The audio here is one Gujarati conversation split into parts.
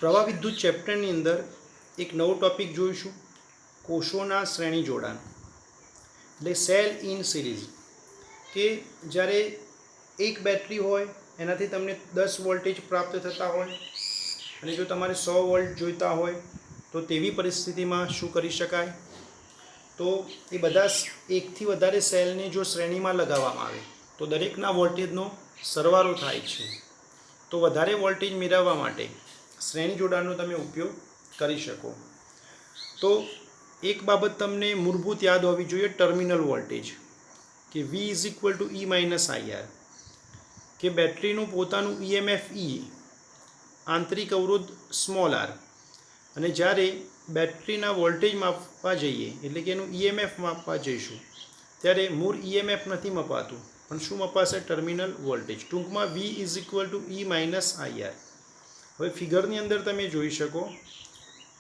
પ્રવાહ વિદ્યુત ચેપ્ટરની અંદર એક નવો ટોપિક જોઈશું, કોષોના શ્રેણી જોડાણ એટલે સેલ ઇન સિરીઝ. કે જ્યારે એક બેટરી હોય એનાથી તમને 10 વોલ્ટેજ પ્રાપ્ત થતા હોય અને જો તમારે 100 વોલ્ટ જોઈતા હોય તો તેવી પરિસ્થિતિમાં શું કરી શકાય? તો એ બધા એકથી વધારે સેલને જો શ્રેણીમાં લગાવવામાં આવે તો દરેકના વોલ્ટેજનો સરવાળો થાય છે. તો વધારે વોલ્ટેજ મેળવવા માટે શ્રેણી જોડાણનો તમે ઉપયોગ કરી શકો. તો એક બાબત તમને મૂળભૂત યાદ હોવી જોઈએ, ટર્મિનલ વોલ્ટેજ કે V is equal to E minus IR, કે બેટરીનું પોતાનું EMF E, આંતરિક અવરોધ સ્મોલ r, અને જ્યારે બેટરીના વોલ્ટેજ માપવા જઈએ એટલે કે એનું EMF માપવા જઈશું ત્યારે મૂળ EMF નથી મપાતું પણ શું મપાશે? Terminal voltage. ટૂંકમાં V is equal to E minus IR. હવે ફિગરની અંદર તમે જોઈ શકો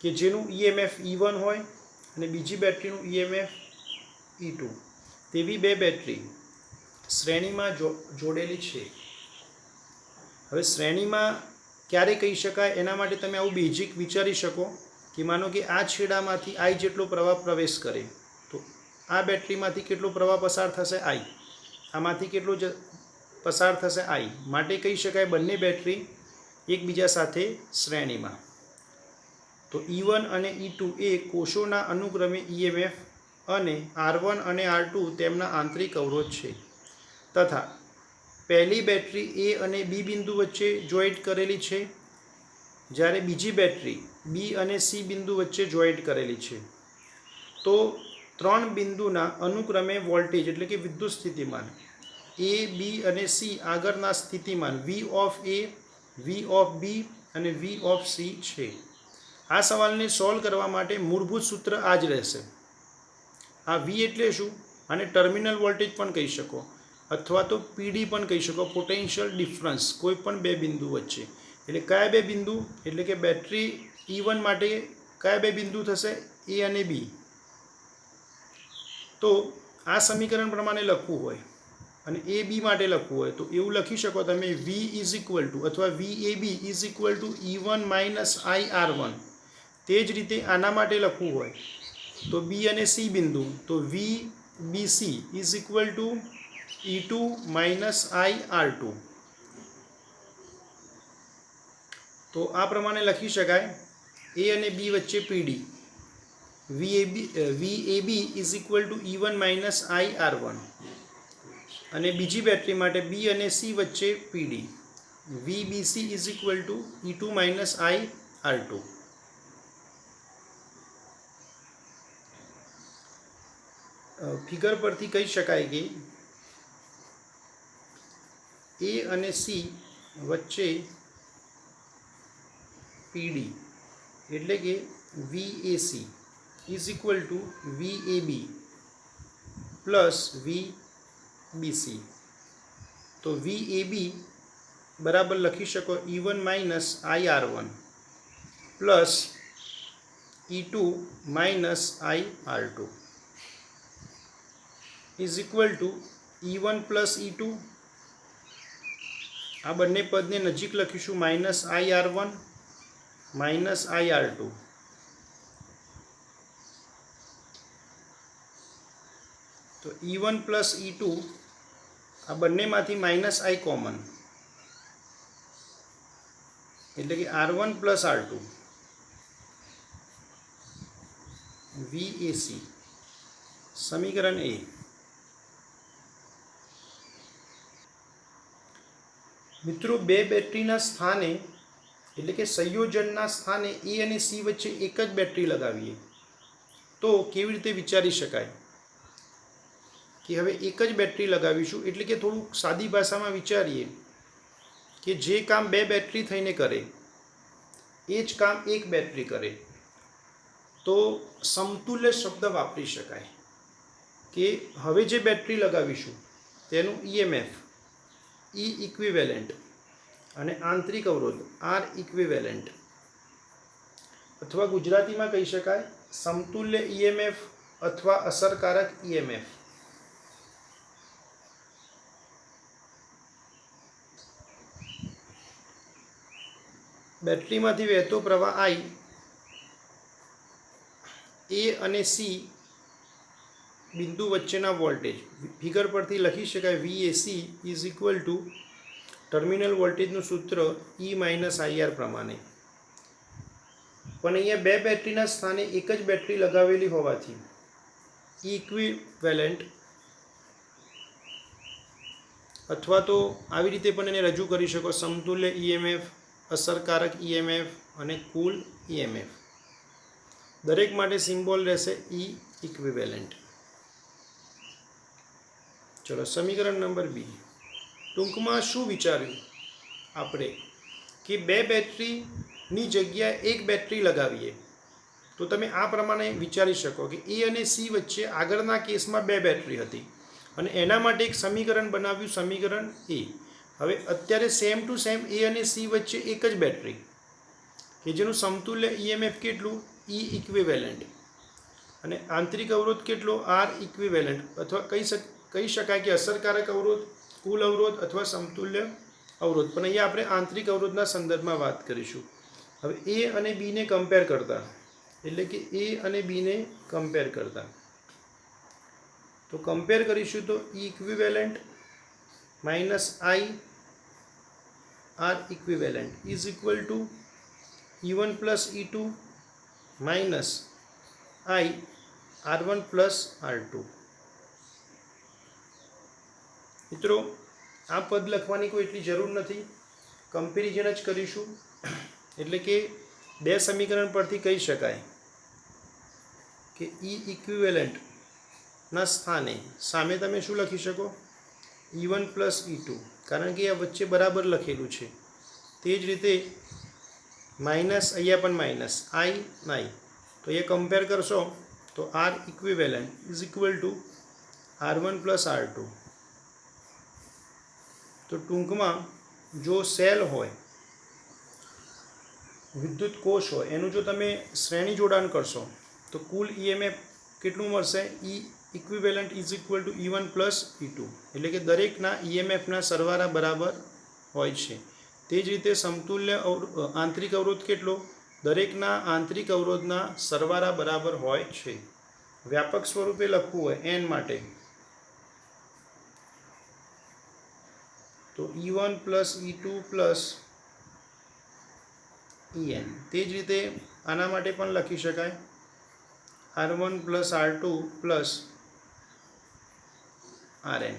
કે જેનું EMF E1 હોય અને બીજી બેટરીનું EMF E2, તેવી બે બેટરી શ્રેણીમાં જોડેલી છે. હવે શ્રેણીમાં ક્યારે કહી શકાય એના માટે તમે આવું બેઝિક વિચારી શકો કે માનો કે આ છેડામાંથી I જેટલો પ્રવાહ પ્રવેશ કરે તો આ બેટરીમાંથી કેટલો પ્રવાહ પસાર થશે? I. આમાંથી કેટલો પસાર થશે? I. માટે કહી શકાય બંને બેટરી એકબીજા સાથે શ્રેણીમાં. તો E1 અને E2 એ કોષોના અનુક્રમે EMF અને R1 અને R2 તેમના આંતરિક અવરોધ છે તથા પહેલી બેટરી A અને B બિંદુ વચ્ચે જોઈન્ટ કરેલી છે જ્યારે બીજી બેટરી B અને C બિંદુ વચ્ચે જોઈન્ટ કરેલી છે. તો ત્રણ બિંદુના અનુક્રમે વોલ્ટેજ એટલે કે વિદ્યુત સ્થિતિમાન A, B અને C આગળના સ્થિતિમાન V of A, V of B અને V ઓફ C છે. આ સવાલને સોલ્વ કરવા માટે મૂળભૂત સૂત્ર આ જ રહેશે. આ V એટલે શું? આને ટર્મિનલ વોલ્ટેજ પણ કહી શકો અથવા તો PD પણ કહી શકો, પોટેન્શિયલ ડિફરન્સ કોઈ પણ બે બિંદુ વચ્ચે. એટલે કયા બે બિંદુ? એટલે કે બેટરી E1 માટે કયા બે બિંદુ થશે? A અને B. તો આ સમીકરણ પ્રમાણે લખવું હોય અને AB માટે લખવું હોય તો એવું લખી શકો તમે V ઇઝ ઇક્વલ ટુ અથવા VAB is equal two E1 minus IR1. તે જ રીતે આના માટે લખવું હોય તો B અને C બિંદુ તો VBC is equal two E2 minus IR2. તો આ પ્રમાણે લખી શકાય A અને B વચ્ચે PD VAB is equal two E1 minus IR1 અને બીજી બેટરી માટે B અને C વચ્ચે PD VBC is equal two E2 minus IR2. Figure પરથી કહી શકાય કે A અને C વચ્ચે PD એટલે કે VAC is equal two VAB plus VBC. તો VAB બરાબર લખી શકો E1 minus IR1 plus E2 minus IR2 is equal two E1 plus E2, આ બંને પદને નજીક લખીશું માઇનસ IR1 માઇનસ IR2. તો E1 પ્લસ E2 આ બંનેમાંથી માઇનસ I કોમન એટલે કે R1 પ્લસ R2 VAC. સમીકરણ A. મિત્રો, બે બેટરીના સ્થાને એટલે કે સંયોજનના સ્થાને A અને C વચ્ચે એક જ બેટરી લગાવીએ તો કેવી રીતે વિચારી શકાય કે હવે એક જ બેટરી લગાવીશું એટલે કે થોડુંક સાદી ભાષામાં વિચારીએ કે જે કામ બે બેટરી થઈને કરે એ જ કામ એક બેટરી કરે તો સમતુલ્ય શબ્દ વાપરી શકાય કે હવે જે બેટરી લગાવીશું તેનું EMF E ઇક્વિવેલન્ટ અને આંતરિક અવરોધ R ઇક્વિવેલન્ટ, અથવા ગુજરાતીમાં કહી શકાય સમતુલ્ય EMF અથવા અસરકારક EMF. બેટરીમાંથી વહેતો પ્રવાહ I A અને C બિંદુ વચ્ચેના વોલ્ટેજ ફિગર પરથી લખી શકાય VAC is equal two terminal વોલ્ટેજનું સૂત્ર E માઇનસ IR પ્રમાણે. પણ અહીંયા બે બેટરીના સ્થાને એક જ બેટરી લગાવેલી હોવાથી ઇક્વિવેલેન્ટ અથવા તો આવી રીતે પણ એને રજૂ કરી શકો, સમતુલ્ય EMF, અસરકારક EMF અને કુલ EMF. દરેક માટે સિમ્બોલ રહેશે E ઇક્વિવેલેન્ટ. ચલો સમીકરણ નંબર 2. ટૂંકમાં શું વિચાર્યું આપણે કે બે બેટરીની જગ્યાએ એક બેટરી લગાવીએ તો તમે આ પ્રમાણે વિચારી શકો કે A અને C વચ્ચે આગળના કેસમાં બે બેટરી હતી અને એના માટે એક સમીકરણ બનાવ્યું, સમીકરણ A. હવે અત્યારે સેમ ટુ સેમ A અને C વચ્ચે એક જ બેટરી કે જેનું સમતુલ્ય EMF કેટલું E ઇક્વિવેલેન્ટ અને આંતરિક અવરોધ કેટલો R ઇક્વિવેલેન્ટ, અથવા કહી શકાય કે અસરકારક અવરોધ, કુલ અવરોધ અથવા સમતુલ્ય અવરોધ. પણ અહીંયા આપણે આંતરિક અવરોધના સંદર્ભમાં વાત કરીશું. હવે A અને B ને કમ્પેર કરતા, એટલે કે A અને B ને કમ્પેર કરતા તો કમ્પેર કરીશું તો E equivalent minus I R equivalent is equal two E1 plus E2 minus I R1 plus R2. મિત્રો આ પદ લખવાની કોઈ એટલી જરૂર નથી, કમ્પેરિઝન જ કરીશું. એટલે કે બે સમીકરણ પરથી કહી શકાય કે E ઇક્વિવેલેન્ટના સ્થાને સામે તમે શું લખી શકો? E1 પ્લસ E2, કારણ કે આ વચ્ચે બરાબર લખેલું છે. તે જ રીતે માઇનસ, અહીંયા પણ માઇનસ I તો એ કમ્પેર કરશો તો R equivalent is equal two R1 plus R2. તો ટૂંકમાં જો સેલ હોય, વિદ્યુત કોષ હોય, એનું જો તમે શ્રેણી જોડાણ કરશો તો કુલ EMF કેટલું મળશે? E equivalent is equal two E1 plus E2, એટલે કે દરેકના EMFના સરવાળા બરાબર હોય છે. તે જ રીતે સમતુલ્ય આંતરિક અવરોધ કેટલો? દરેકના આંતરિક અવરોધના સરવાળા બરાબર હોય છે. વ્યાપક સ્વરૂપે લખવું હોય N માટે તો E1 plus E2 plus EN. તે જ રીતે આના માટે પણ લખી શકાય R1 plus R2 plus RN.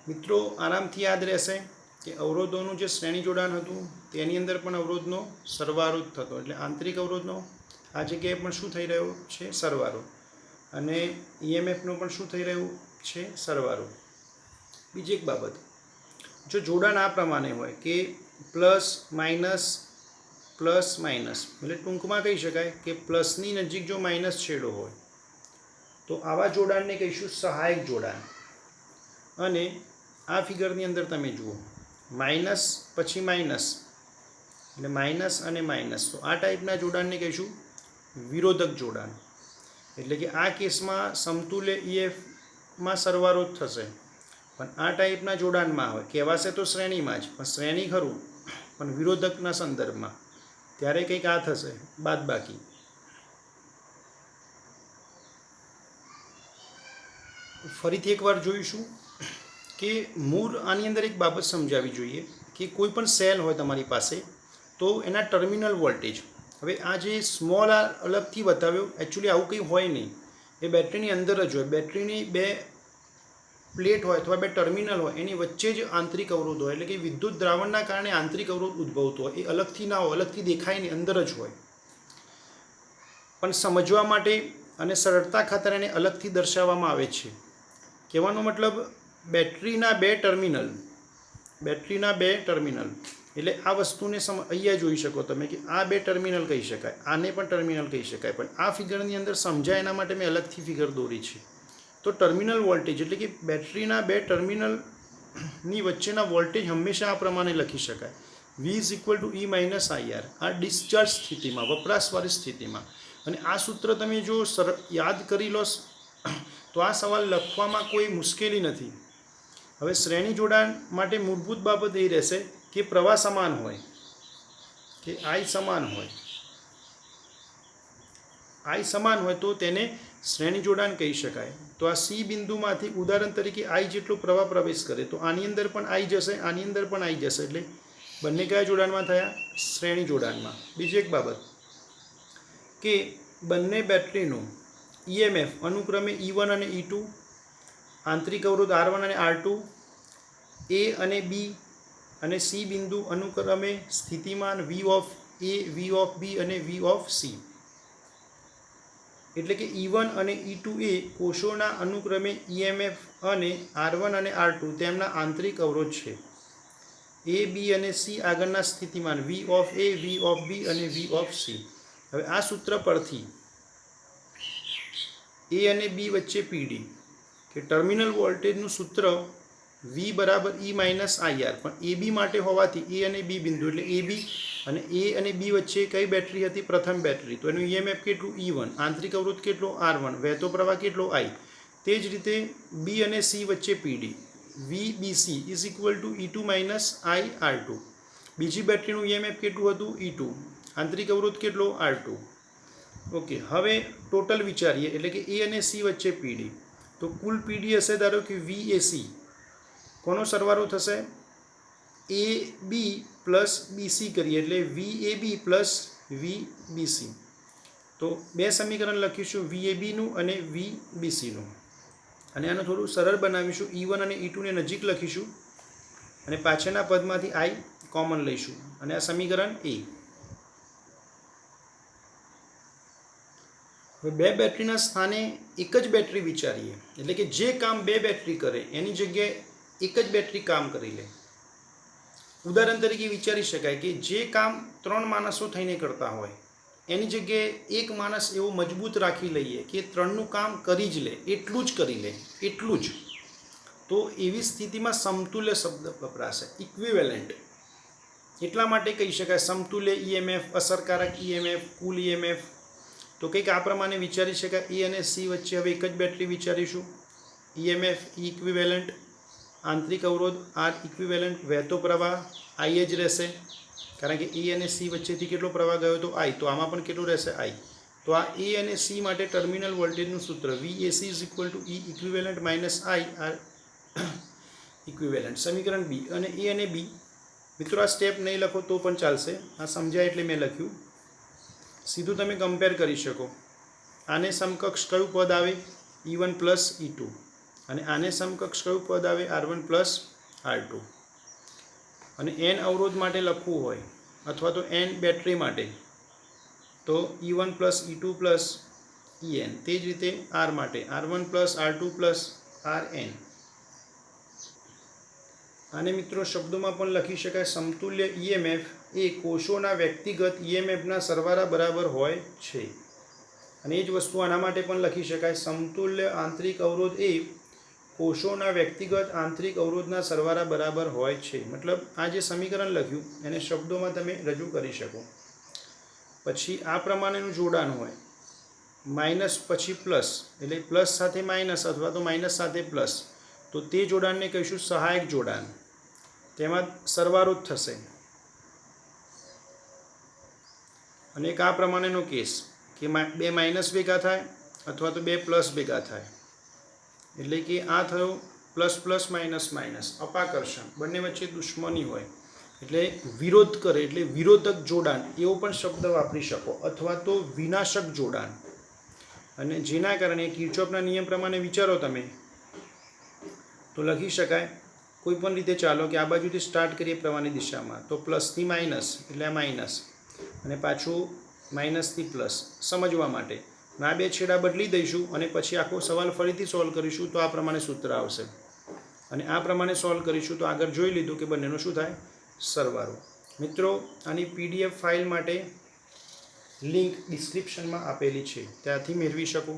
મિત્રો આરામથી યાદ રહેશે કે અવરોધોનું જે શ્રેણી જોડાણ હતું તેની અંદર પણ અવરોધનો સરવાળો જ થતો, એટલે આંતરિક અવરોધનો આ જગ્યાએ પણ શું થઈ રહ્યો છે? સરવાળો. અને EMFનો પણ શું થઈ રહ્યું છે? સરવાળો. બીજી એક બાબત, જો જોડાણ આ પ્રમાણે હોય કે પ્લસ માઇનસ, એટલે ટૂંકમાં કહી શકાય કે પ્લસની નજીક જો માઇનસ છેડો હોય તો આવા જોડાણને કહીશું સહાયક જોડાણ. અને આ ફિગરની અંદર તમે જુઓ માઇનસ પછી માઇનસ, એટલે માઇનસ અને માઇનસ, તો આ ટાઈપના જોડાણને કહીશું વિરોધક જોડાણ. એટલે કે આ કેસમાં સમતુલ્ય EFમાં સરવાળો જ થશે, પણ આ ટાઈપના જોડાણમાં હોય કહેવાશે તો શ્રેણીમાં જ, પણ શ્રેણી ખરું પણ વિરોધકના સંદર્ભમાં, ત્યારે કંઈક આ થશે બાદબાકી. ફરીથી એકવાર જોઈશું કે મૂળ આની અંદર એક બાબત સમજાવવી જોઈએ કે કોઈ પણ સેલ હોય તમારી પાસે તો એના ટર્મિનલ વોલ્ટેજ, હવે આ જે સ્મોલ આર અલગથી બતાવ્યો, એકચ્યુઅલી આવું કંઈ હોય નહીં, એ બેટરીની અંદર જ હોય. બેટરીની બે પ્લેટ હોય અથવા બે ટર્મિનલ હોય, એની વચ્ચે જ આંતરિક અવરોધ હોય, એટલે કે વિદ્યુત દ્રાવણના કારણે આંતરિક અવરોધ ઉદ્ભવતો હોય. એ અલગથી ના હોય, અલગથી દેખાય નહીં, અંદર જ હોય. પણ સમજવા માટે અને સરળતા ખાતર એને અલગથી દર્શાવવામાં આવે છે. કહેવાનો મતલબ બેટરીના બે ટર્મિનલ, એટલે આ વસ્તુને અહીંયા જોઈ શકો તમે કે આ બે ટર્મિનલ કહી શકાય, આને પણ ટર્મિનલ કહી શકાય, પણ આ ફિગરની અંદર સમજાય એના માટે મેં અલગથી ફિગર દોરી છે. તો ટર્મિનલ વોલ્ટેજ એટલે કે બેટરીના બે ટર્મિનલની વચ્ચેના વોલ્ટેજ હંમેશા આ પ્રમાણે લખી શકાય V is equal to E minus IR, આ ડિસ્ચાર્જ સ્થિતિમાં, વપરાશવાળી સ્થિતિમાં. અને આ સૂત્ર તમે જો યાદ કરી લો તો આ સવાલ લખવામાં કોઈ મુશ્કેલી નથી. હવે શ્રેણી જોડાણ માટે મૂળભૂત બાબત એ રહેશે કે પ્રવાહ સમાન હોય, કે આઈ સમાન હોય. આઈ સમાન હોય તો તેને શ્રેણી જોડાણ કહી શકાય. તો આ સી બિંદુમાંથી ઉદાહરણ તરીકે આઈ જેટલો પ્રવાહ પ્રવેશ કરે તો આની અંદર પણ આઈ જશે, આની અંદર પણ આઈ જશે, એટલે બંને કયા જોડાણમાં થયા? શ્રેણી જોડાણમાં. બીજી એક બાબત કે બંને બેટરીનું ઈએમએફ અનુક્રમે E1 અને E2, આંતરિક અવરોધ R1 અને R2, એ અને બી અને સી બિંદુ અનુક્રમે સ્થિતિમાન V of A, V of B અને V ઓફ C. એટલે કે E1 અને E2 એ કોષોના અનુક્રમે EMF અને R1 અને R2 તેમના આંતરિક અવરોધ છે. A, B અને C આગળના સ્થિતિમાન V of A, V of B અને V ઓફ C. હવે આ સૂત્ર પરથી A અને B વચ્ચે PD કે ટર્મિનલ વોલ્ટેજનું સૂત્ર V બરાબર E માઇનસ IR, પણ AB માટે હોવાથી A અને B બિંદુ એટલે AB અને A અને B વચ્ચે કઈ બેટરી હતી? પ્રથમ બેટરી. તો એનું EMF કેટલું? E1, આંતરિક અવરોધ કેટલો? R1, વહેતો પ્રવાહ કેટલો? I. તે જ રીતે B અને C વચ્ચે PD VBC is equal two E2 minus IR2. બીજી બેટરીનું EMF કેટલું હતું? E2, આંતરિક અવરોધ કેટલો? R2. ઓકે, હવે ટોટલ વિચારીએ એટલે કે A અને C વચ્ચે PD. તો કુલ PD હશે ધારો કે VAC. કોનો સરવાળો થશે? AB પ્લસ BC કરીએ એટલે VAB પ્લસ VBC. તો બે સમીકરણ લખીશું, VABનું અને VBCનું, અને આનું થોડું સરળ બનાવીશું. E1 અને E2 ને નજીક લખીશું અને પાછળના પદમાંથી I કોમન લઈશું, અને આ સમીકરણ A. હવે બે બેટરીના સ્થાને એક જ બેટરી વિચારીએ એટલે કે જે કામ બે બેટરી કરે એની જગ્યાએ એક જ બેટરી કામ કરી લે. ઉદાહરણ તરીકે વિચારી શકાય કે જે કામ 3 માણસો થઈને કરતા હોય એની જગ્યાએ એક માણસ એવો મજબૂત રાખી લઈએ કે 3નું કામ કરી જ લે, એટલું જ કરી લે, એટલું જ. તો એવી સ્થિતિમાં સમતુલ્ય શબ્દ વપરાશે, ઇક્વિવેલન્ટ. એટલા માટે કહી શકાય સમતુલ્ય EMF, અસરકારક EMF, કુલ EMF. તો કંઈક આ પ્રમાણે વિચારી શકાય. A અને C વચ્ચે હવે એક જ બેટરી વિચારીશું. EMF ઇક્વિવેલન્ટ, આંતરિક અવરોધ R ઇક્વિવેલન્ટ, વહેતો પ્રવાહ I જ રહેશે કારણ કે A અને C વચ્ચેથી કેટલો પ્રવાહ ગયો તો I, તો આમાં પણ કેટલું રહેશે? I. તો આ A અને C માટે ટર્મિનલ વોલ્ટેજનું સૂત્ર VAC is equal to E equivalent minus I R equivalent. સમીકરણ B. અને A અને B મિત્રો આ સ્ટેપ નહીં લખો તો પણ ચાલશે, આ સમજાય એટલે મેં લખ્યું. સીધું તમે કમ્પેર કરી શકો. આને સમકક્ષ કયું પદ આવે? E1 પ્લસ E2, અને આને સમકક્ષ કયું પદ આવે? R1 plus R2. અને N અવરોધ માટે લખવું હોય અથવા તો N બેટરી માટે તો E1 plus E2 plus EN. તે જ રીતે R માટે R1 plus R2 plus RN. આને મિત્રો શબ્દોમાં પણ લખી શકાય, સમતુલ્ય EMF એ કોષોના વ્યક્તિગત EMFના સરવાળા બરાબર હોય છે. અને એ જ વસ્તુ આના માટે પણ લખી શકાય, સમતુલ્ય આંતરિક અવરોધ એ કોષોના વ્યક્તિગત આંતરિક અવરોધના સરવાળા બરાબર હોય છે. મતલબ આ જે સમીકરણ લખ્યું એને શબ્દોમાં તમે રજૂ કરી શકો. પછી આ પ્રમાણેનું જોડાણ હોય, માઇનસ પછી પ્લસ, એટલે પ્લસ સાથે માઇનસ અથવા તો માઇનસ સાથે પ્લસ, તો તે જોડાણને કહીશું સહાયક જોડાણ. તેમાં સરવાળો જ થશે. અને એક આ પ્રમાણેનો કેસ કે બે માઇનસ ભેગા થાય અથવા તો બે પ્લસ ભેગા થાય, એટલે કે આ થયો પ્લસ પ્લસ માઇનસ માઇનસ, અપાકર્ષણ, બંને વચ્ચે દુશ્મની હોય એટલે વિરોધ કરે એટલે વિરોધક જોડાણ એવો પણ શબ્દ વાપરી શકો, અથવા તો વિનાશક જોડાણ. અને જેના કારણે કિર્ચોફના નિયમ પ્રમાણે વિચારો તમે તો લખી શકાય કોઈ પણ રીતે. ચાલો કે આ બાજુથી સ્ટાર્ટ કરીએ પ્રવાહની દિશામાં, તો પ્લસથી માઇનસ એટલે આ માઇનસ, અને પાછું માઇનસથી પ્લસ સમજવા માટે આ બે છેડા બદલી દઈશું અને પછી આખો સવાલ ફરીથી સોલ્વ કરીશું તો આ પ્રમાણે સૂત્ર આવશે. અને આ પ્રમાણે સોલ્વ કરીશું તો આગળ જોઈ લીધું કે બંનેનો શું થાય? સરવાળો. મિત્રો આની PDF ફાઇલ માટે લિંક ડિસ્ક્રિપ્શનમાં આપેલી છે, ત્યાંથી મેળવી શકો.